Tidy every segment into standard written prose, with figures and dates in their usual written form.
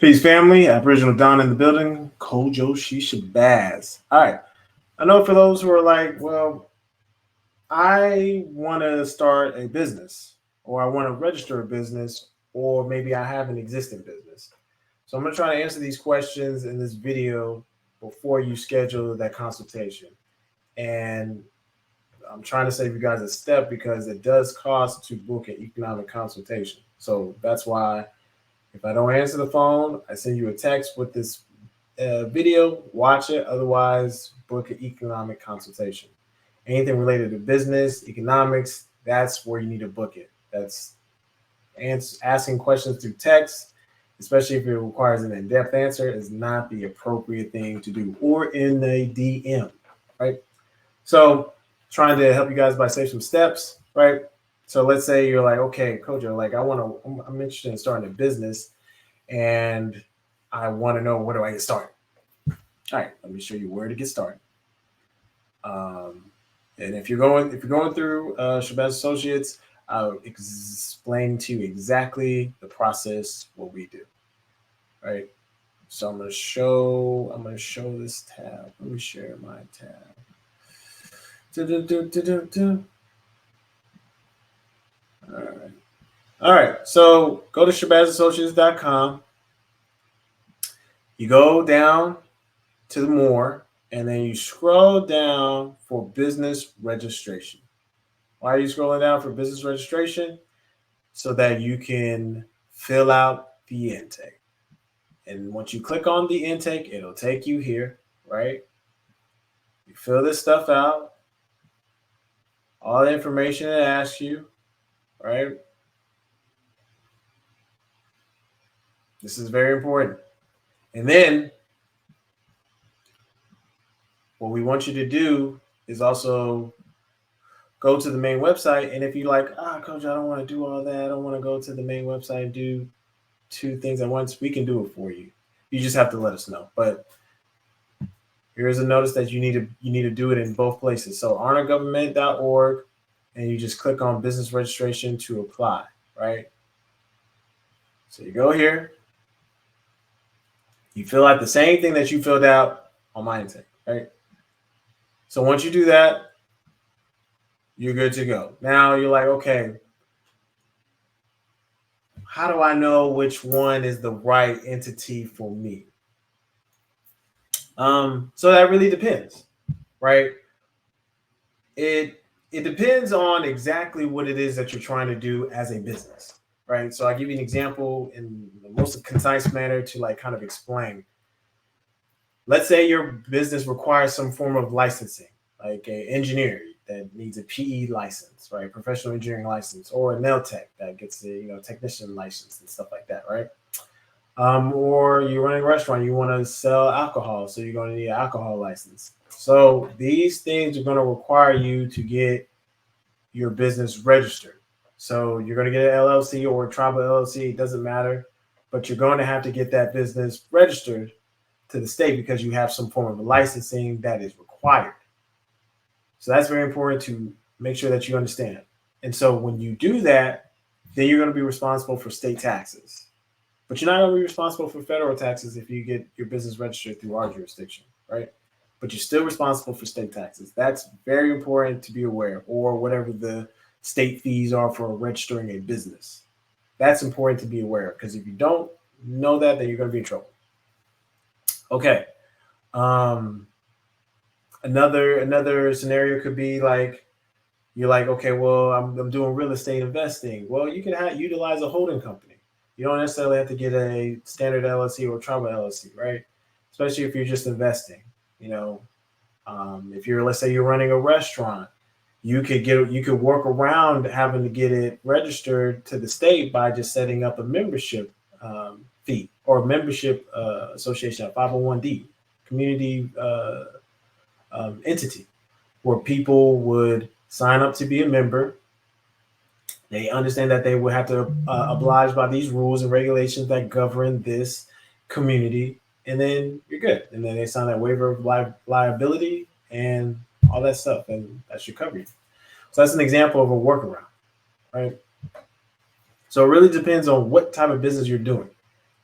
Peace, family. Aboriginal Don in the building. Kojo Shisha Baz. All right. I know for those who are like, well, I want to start a business or I want to register a business or maybe I have an existing business. So I'm going to try to answer these questions in this video before you schedule that consultation. And I'm trying to save you guys a step because it does cost to book an economic consultation. So that's why if I don't answer the phone, I send you a text with this video, watch it. Otherwise, book an economic consultation. Anything related to business, economics, that's where you need to book it. That's asking questions through text, especially if it requires an in-depth answer, is not the appropriate thing to do, or in a DM, right? So, trying to help you guys by say some steps, right? So let's say you're like, okay, Kojo, like I'm interested in starting a business, and I want to know where do I get started. All right, let me show you where to get started. And if you're going through Shabazz Associates, I'll explain to you exactly the process, what we do. Right. So I'm gonna show this tab. Let me share my tab. All right. All right. So go to ShabazAssociates.com. You go down to the more, and then you scroll down for business registration. Why are you scrolling down for business registration? So that you can fill out the intake. And once you click on the intake, it'll take you here, right? You fill this stuff out, all the information it asks you, right? This is very important. And then what we want you to do is also go to the main website. And if you like, Coach, I don't want to do all that. I don't want to go to the main website and do two things at once. We can do it for you. You just have to let us know. But here's a notice that you need to do it in both places. So honorgovernment.org, and you just click on business registration to apply, right? So you go here, you fill out the same thing that you filled out on my intake, right? So once you do that, you're good to go. Now you're like, okay, how do I know which one is the right entity for me? So that really depends, right? It depends on exactly what it is that you're trying to do as a business, right? So I give you an example in the most concise manner to like kind of explain. Let's say your business requires some form of licensing, like an engineer that needs a PE license, right? Professional engineering license, or a nail tech that gets a technician license and stuff like that, right? Or you're running a restaurant, you want to sell alcohol, so you're going to need an alcohol license. So these things are going to require you to get your business registered. So you're going to get an LLC or a tribal LLC, it doesn't matter, but you're going to have to get that business registered to the state because you have some form of licensing that is required. So that's very important to make sure that you understand. And so when you do that, then you're going to be responsible for state taxes. But you're not going to be responsible for federal taxes if you get your business registered through our jurisdiction, right? But you're still responsible for state taxes. That's very important to be aware, or whatever the state fees are for registering a business. That's important to be aware of, because if you don't know that, then you're going to be in trouble. Okay. Another scenario could be like, you're like, okay, well, I'm doing real estate investing. Well, you can utilize a holding company. You don't necessarily have to get a standard LLC or tribal LLC, right? Especially if you're just investing. If let's say you're running a restaurant, you could work around having to get it registered to the state by just setting up a membership fee or membership association, a 501d community entity, where people would sign up to be a member. They understand that they would have to oblige by these rules and regulations that govern this community, and then you're good. And then they sign that waiver of liability and all that stuff, and that should cover you. So that's an example of a workaround, right? So it really depends on what type of business you're doing.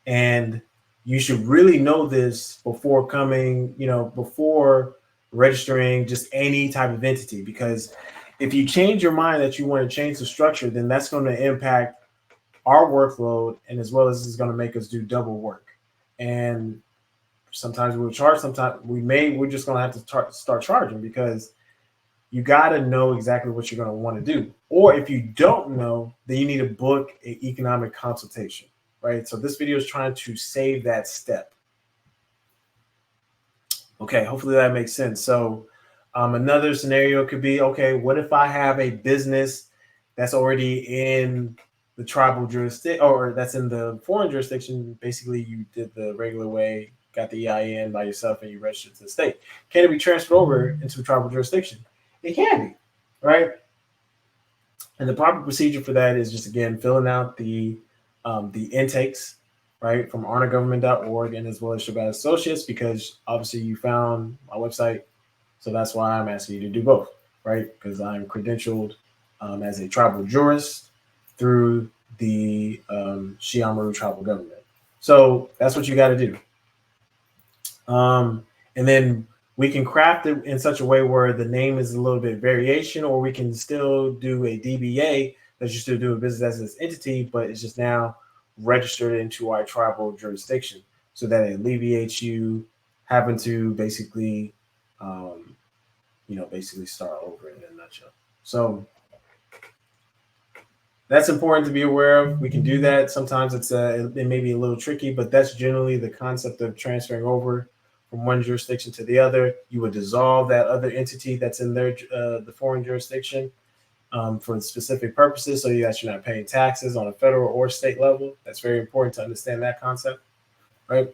And you should really know this before coming, before registering just any type of entity. Because if you change your mind that you want to change the structure, then that's going to impact our workload, and as well as it's going to make us do double work. And sometimes we'll charge, sometimes we're just going to have to start charging, because you got to know exactly what you're going to want to do. Or if you don't know, then you need to book an economic consultation, right? So this video is trying to save that step. Okay, hopefully that makes sense. So another scenario could be, okay, what if I have a business that's already in the tribal jurisdiction, or that's in the foreign jurisdiction? Basically, you did the regular way, got the EIN by yourself, and you registered to the state. Can it be transferred over into a tribal jurisdiction? It can be, right? And the proper procedure for that is just, again, filling out the intakes, right, from arnagovernment.org, and as well as Shabbat Associates, because obviously you found my website. So that's why I'm asking you to do both, right? Because I'm credentialed as a tribal jurist through the Shiamaru tribal government. So that's what you got to do. And then we can craft it in such a way where the name is a little bit variation, or we can still do a DBA that you still do a business as this entity, but it's just now registered into our tribal jurisdiction, so that it alleviates you having to basically, basically start over in a nutshell. So that's important to be aware of. We can do that. Sometimes it may be a little tricky, but that's generally the concept of transferring over from one jurisdiction to the other. You would dissolve that other entity that's in the foreign jurisdiction for specific purposes, so that you're not paying taxes on a federal or state level. That's very important to understand that concept, right?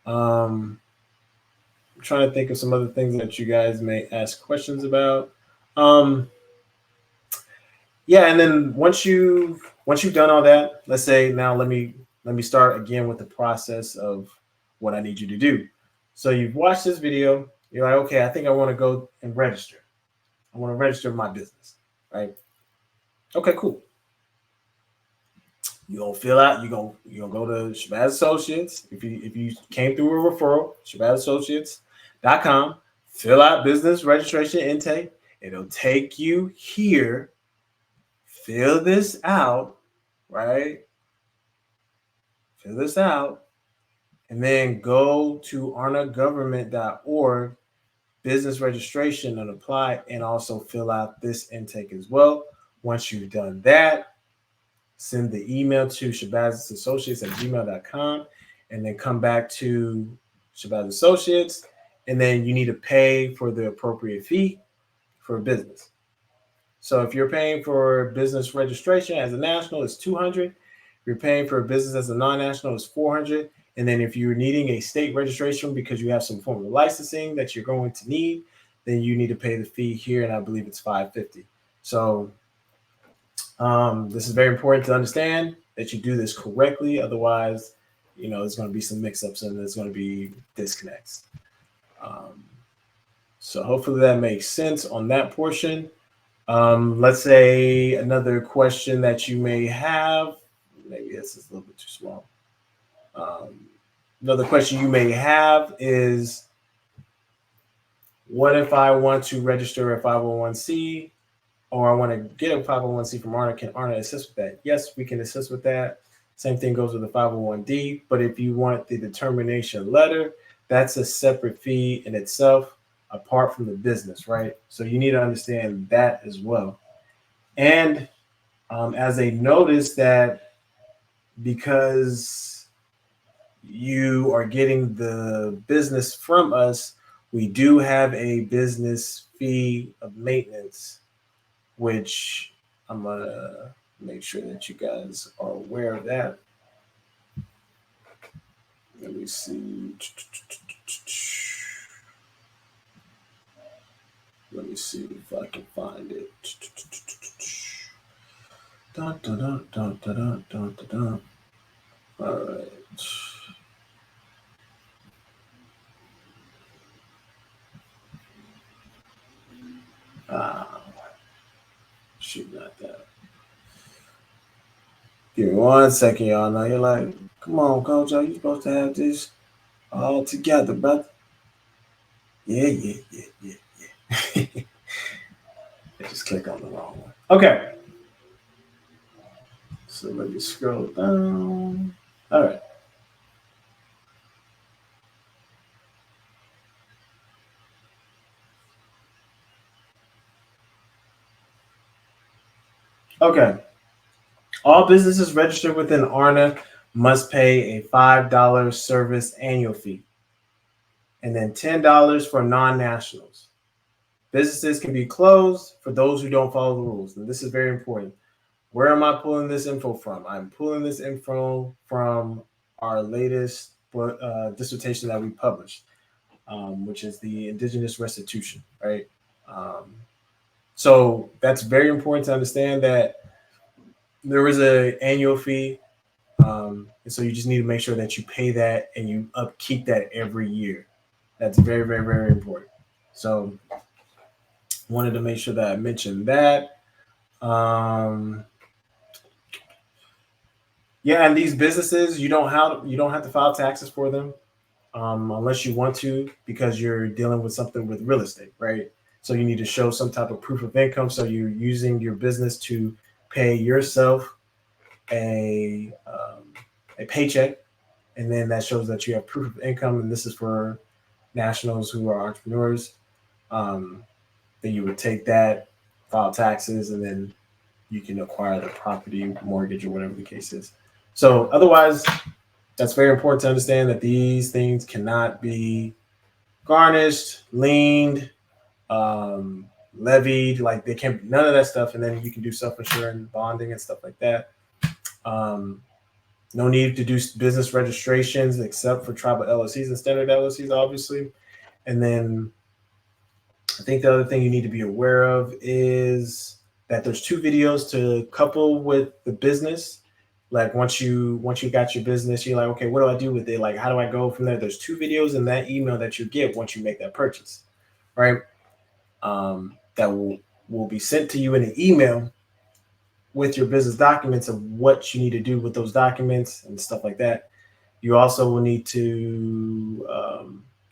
I'm trying to think of some other things that you guys may ask questions about. Yeah, and then once you've done all that, let's say now let me start again with the process of what I need you to do. So you've watched this video, you're like, okay, I think I want to go and register. I want to register my business, right? Okay, cool. You're gonna fill out, you're gonna go to Shabazz Associates. If you came through a referral, Shabazzassociates.com, fill out business registration intake. It'll take you here. Fill this out, right? Fill this out, and then go to arnagovernment.org, business registration, and apply, and also fill out this intake as well. Once you've done that, send the email to shabazassociates@gmail.com, and then come back to Shabazz Associates, and then you need to pay for the appropriate fee for a business. So if you're paying for business registration as a national, it's $200. If you're paying for a business as a non-national, it's $400. And then if you're needing a state registration because you have some form of licensing that you're going to need, then you need to pay the fee here, and I believe it's $550. So this is very important to understand that you do this correctly. Otherwise, there's going to be some mix-ups and there's going to be disconnects. So hopefully that makes sense on that portion. Let's say another question that you may have, maybe this is a little bit too small. Another question you may have is, what if I want to register a 501c, or I want to get a 501c from ARNA? Can ARNA assist with that? Yes, we can assist with that. Same thing goes with the 501d, but if you want the determination letter, that's a separate fee in itself, apart from the business, right? So you need to understand that as well. And as a notice that because you are getting the business from us, we do have a business fee of maintenance, which I'm gonna make sure that you guys are aware of that. Let me see. Let me see if I can find it. Dun, dun, dun, dun, dun, dun, dun, dun. All right. Shoot, not that. Give me 1 second, y'all. Now you're like, Come on, Coach. Are you supposed to have this all together, brother? Yeah, yeah, yeah, yeah, yeah. I just click on the wrong one. Okay. So let me scroll down. All right. Okay. All businesses registered within ARNA must pay a $5 service annual fee and then $10 for non-nationals. Businesses can be closed for those who don't follow the rules. And this is very important. Where am I pulling this info from? I'm pulling this info from our latest dissertation that we published, which is the Indigenous Restitution, right? So that's very important to understand that there is an annual fee. And so you just need to make sure that you pay that and you upkeep that every year. That's very, very, very important. So wanted to make sure that I mentioned that. Um, yeah, and these businesses, you don't have to file taxes for them unless you want to, because you're dealing with something with real estate, right? So you need to show some type of proof of income. So you're using your business to pay yourself a paycheck, and then that shows that you have proof of income. And this is for nationals who are entrepreneurs. Um, then you would take that, file taxes, and then you can acquire the property, mortgage, or whatever the case is. So otherwise, that's very important to understand that these things cannot be garnished, liened, levied. Like they can't, none of that stuff. And then you can do self-insurance, bonding, and stuff like that. Um, no need to do business registrations except for tribal LLCs and standard LLCs, obviously. And then I think the other thing you need to be aware of is that there's two videos to couple with the business. Like once you got your business, you're like, okay, what do I do with it? Like, how do I go from there? There's two videos in that email that you get once you make that purchase, right? That will be sent to you in an email with your business documents of what you need to do with those documents and stuff like that. You also will need to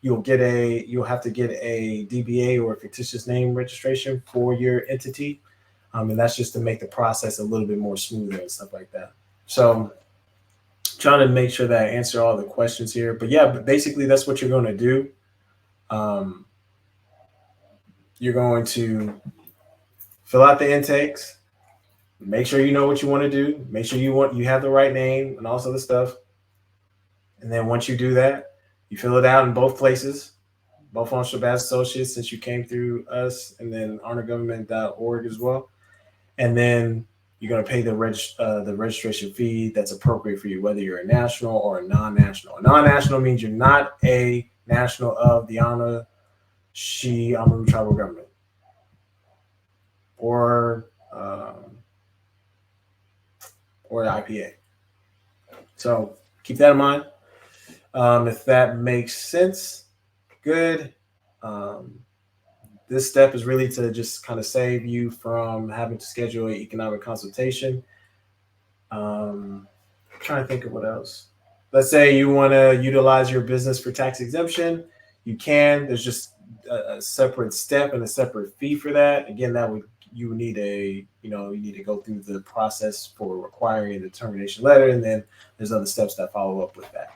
you'll have to get a DBA or a fictitious name registration for your entity, and that's just to make the process a little bit more smoother and stuff like that. So trying to make sure that I answer all the questions here, but yeah, but basically that's what you're going to do. Um, you're going to fill out the intakes, make sure you know what you want to do, make sure you have the right name and all this other stuff. And then once you do that, you fill it out in both places, both on Shabazz Associates, since you came through us, and then honorgovernment.org as well. And then you're going to pay the registration fee that's appropriate for you, whether you're a national or a non-national. A non-national means you're not a national of the Amaru tribal government, or the IPA. So keep that in mind. If that makes sense, good. This step is really to just kind of save you from having to schedule an economic consultation. I'm trying to think of what else. Let's say you want to utilize your business for tax exemption. You can. There's just a separate step and a separate fee for that. Again, you would need you need to go through the process for requiring a determination letter, and then there's other steps that follow up with that.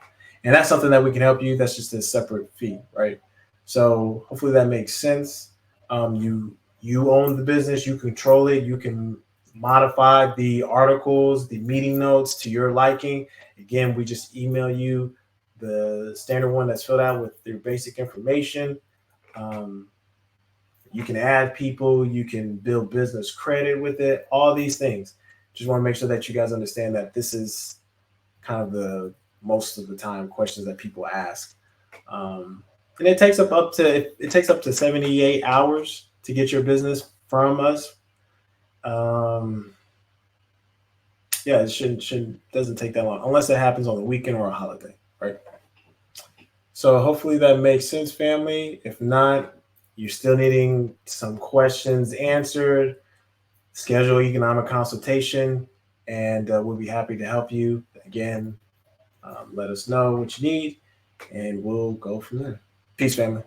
And that's something that we can help you. That's just a separate fee, right? So hopefully that makes sense. You own the business, you control it, you can modify the articles, the meeting notes to your liking. Again, we just email you the standard one that's filled out with your basic information. Um, you can add people, you can build business credit with it, all these things. Just want to make sure that you guys understand that this is kind of the most of the time questions that people ask. And it takes up to 78 hours to get your business from us. Um, yeah, it shouldn't doesn't take that long unless it happens on the weekend or a holiday, right? So hopefully that makes sense, family. If not, you're still needing some questions answered, schedule economic consultation, and we'll be happy to help you. Again, Let us know what you need, and we'll go from there. Peace, family.